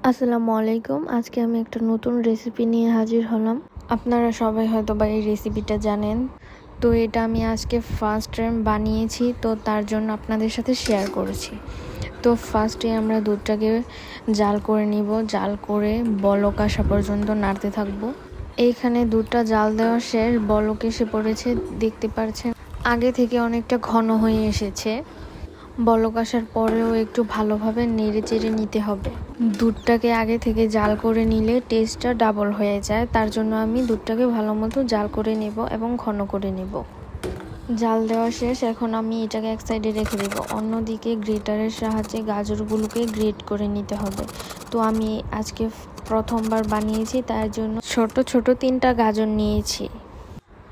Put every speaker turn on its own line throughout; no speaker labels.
আসসালামু আলাইকুম। আজকে আমি একটা নতুন রেসিপি নিয়ে হাজির হলাম। আপনারা সবাই হয়তোবা এই রেসিপিটা জানেন। তো এটা আমি আজকে ফার্স্ট টাইম বানিয়েছি, তো তার জন্য আপনাদের সাথে শেয়ার করেছি। তো ফার্স্টে আমরা দুধটাকে জাল করে নিব। জাল করে বলক আসা পর্যন্ত নাড়তে থাকবো। এইখানে দুধটা জাল দেওয়া শেষ, বলক এসে পড়েছে, দেখতে পাচ্ছেন। আগে থেকে অনেকটা ঘন হয়ে এসেছে। বলক আসার পরেও একটু ভালোভাবে নেড়ে চেড়ে নিতে হবে। দুধটাকে আগে থেকে জাল করে নিলে টেস্টটা ডাবল হয়ে যায়, তার জন্য আমি দুধটাকে ভালো মতো জাল করে নেব এবং ঘন করে নেব। জাল দেওয়া শেষ, এখন আমি এটাকে এক সাইডে রেখে দেব। অন্যদিকে গ্রেটারের সাহায্যে গাজরগুলোকে গ্রেট করে নিতে হবে। তো আমি আজকে প্রথমবার বানিয়েছি, তার জন্য ছোট ছোট 3টা গাজর নিয়েছি।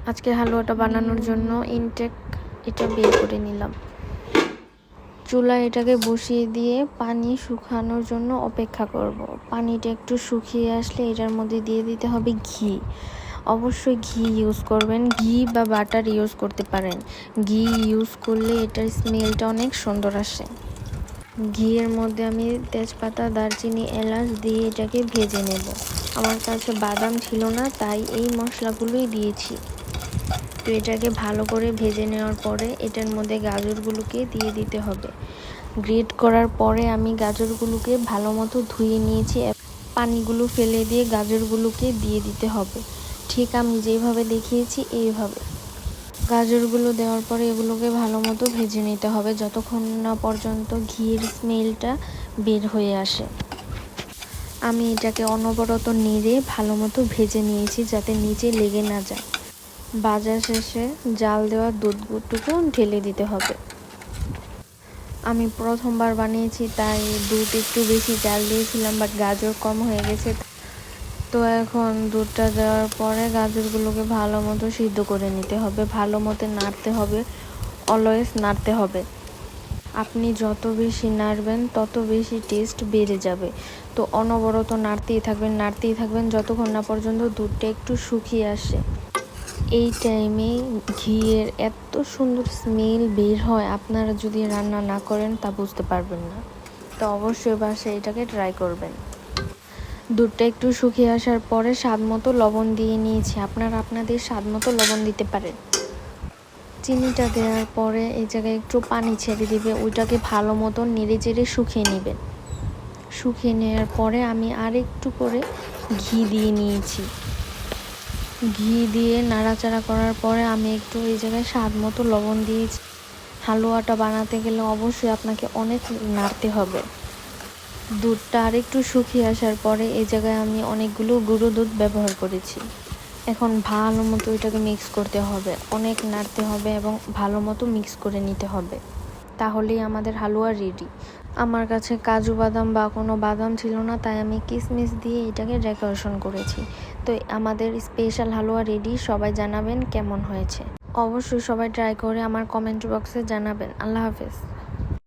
আজকে হালুয়াটা বানানোর জন্য ইনটেক এটা বের করে নিলাম। চুলায় এটাকে বসিয়ে দিয়ে পানি শুকানোর জন্য অপেক্ষা করব। পানিটা একটু শুকিয়ে আসলে এটার মধ্যে দিয়ে দিতে হবে ঘি। অবশ্যই ঘি ইউজ করবেন, ঘি বা বাটার ইউজ করতে পারেন। ঘি ইউজ করলে এটার স্মেলটা অনেক সুন্দর আসে। ঘিয়ের মধ্যে আমি তেজপাতা, দারচিনি, এলাচ দিয়ে এটাকে ভেজে নেব। আমার কাছে বাদাম ছিল না, তাই এই মশলাগুলোই দিয়েছি। তো এটাকে ভালো করে ভেজে নেওয়ার পরে এটার মধ্যে গাজরগুলোকে দিয়ে দিতে হবে। গ্রেট করার পরে আমি গাজরগুলোকে ভালো মতো ধুয়ে নিয়েছি। পানিগুলো ফেলে দিয়ে গাজরগুলোকে দিয়ে দিতে হবে, ঠিক আমি যেভাবে দেখিয়েছি এইভাবে। গাজরগুলো দেওয়ার পরে এগুলোকে ভালো মতো ভেজে নিতে হবে যতক্ষণ না পর্যন্ত ঘিয়ের স্মেলটা বের হয়ে আসে। আমি এটাকে অনবরত নেড়ে ভালো মতো ভেজে নিয়েছি যাতে নিচে লেগে না যায়। ভাজা শেষে জাল দেওয়া দুধটুকু ঢেলে দিতে হবে। আমি প্রথমবার বানিয়েছি, তাই দুধ একটু বেশি জাল দিয়েছিলাম, বাট গাজর কম হয়ে গেছে। তো এখন দুধটা দেওয়ার পরে গাজরগুলোকে ভালো মতো সিদ্ধ করে নিতে হবে, ভালো মতো নাড়তে হবে, অলওয়েজ নাড়তে হবে। আপনি যত বেশি নাড়বেন তত বেশি টেস্ট বেড়ে যাবে। তো অনবরত নাড়তেই থাকবেন যতক্ষণ না পর্যন্ত দুধটা একটু শুকিয়ে আসে। এই টাইমে ঘিয়ের এত সুন্দর স্মেল বের হয়, আপনারা যদি রান্না না করেন তা বুঝতে পারবেন না। তো অবশ্যই বাসায় এটাকে ট্রাই করবেন। দুধটা একটু শুকিয়ে আসার পরে স্বাদ মতো লবণ দিয়ে নিয়েছি। আপনারা আপনাদের স্বাদ মতো লবণ দিতে পারেন। চিনিটা দেওয়ার পরে এই জায়গায় একটু পানি ছেড়ে দিবে, ওইটাকে ভালো মতো নেড়ে চেড়ে শুকিয়ে নেবেন। শুকিয়ে নেওয়ার পরে আমি আর একটু করে ঘি দিয়ে নিয়েছি। ঘি দিয়ে নাড়াচাড়া করার পরে আমি একটু এই জায়গায় স্বাদ মতো লবণ দিয়েছি। হালুয়াটা বানাতে গেলে অবশ্যই আপনাকে অনেক নাড়তে হবে। দুধটা আর একটু শুকিয়ে আসার পরে এই জায়গায় আমি অনেকগুলো গুঁড়ো দুধ ব্যবহার করেছি। এখন ভালো মতো এটাকে মিক্স করতে হবে, অনেক নাড়তে হবে এবং ভালো মতো মিক্স করে নিতে হবে, তাহলেই আমাদের হালুয়া রেডি। আমার কাছে কাজু বাদাম বা কোনো বাদাম ছিল না, তাই আমি কিশমিশ দিয়ে এটাকে ডেকোরেশন করেছি। তো আমাদের স্পেশাল হালুয়া রেডি। সবাই জানাবেন কেমন হয়েছে। অবশ্যই সবাই ট্রাই করে আমার কমেন্ট বক্সে জানাবেন। আল্লাহ হাফেজ।